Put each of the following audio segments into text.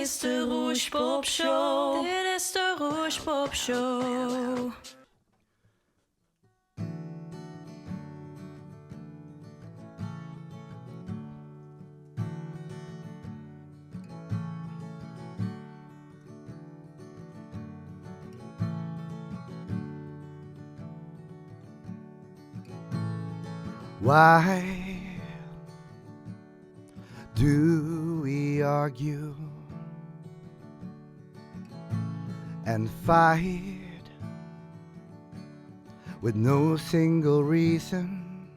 is de Roesjpopshow. Dit is de Roesjpopshow. Why do we argue and fight with no single reason?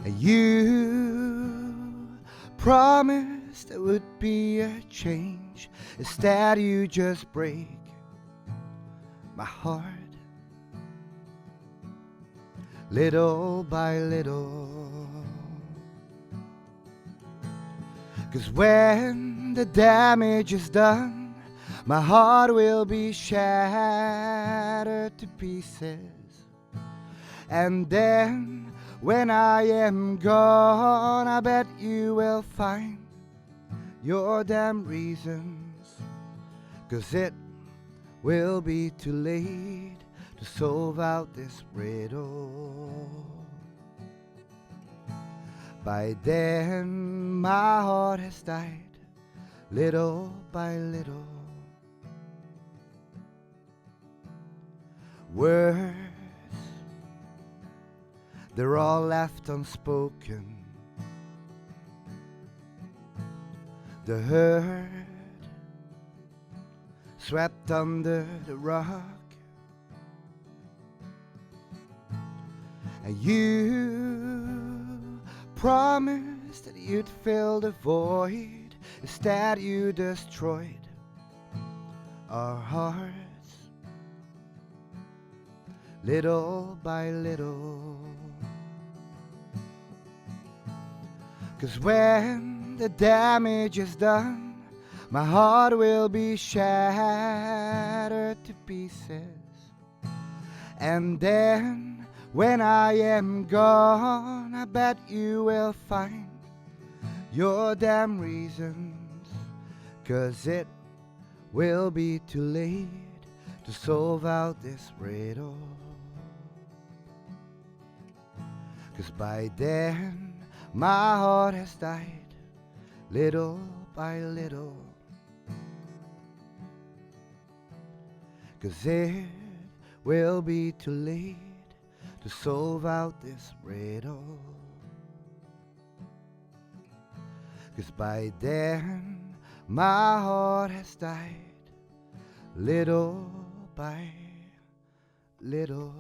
And you promised there would be a change. Instead you just break my heart little by little. 'Cause when the damage is done, my heart will be shattered to pieces. And then when I am gone, I bet you will find your damn reasons. 'Cause it will be too late to solve out this riddle. By then my heart has died, little by little. Words, they're all left unspoken. The hurt swept under the rug. And you promised that you'd fill the void. Instead you destroyed our hearts little by little. 'Cause when the damage is done, my heart will be shattered to pieces. And then when I am gone, I bet you will find your damn reasons. 'Cause it will be too late to solve out this riddle. 'Cause by then my heart has died, little by little. 'Cause it will be too late to solve out this riddle. 'Cause by then my heart has died, little by little.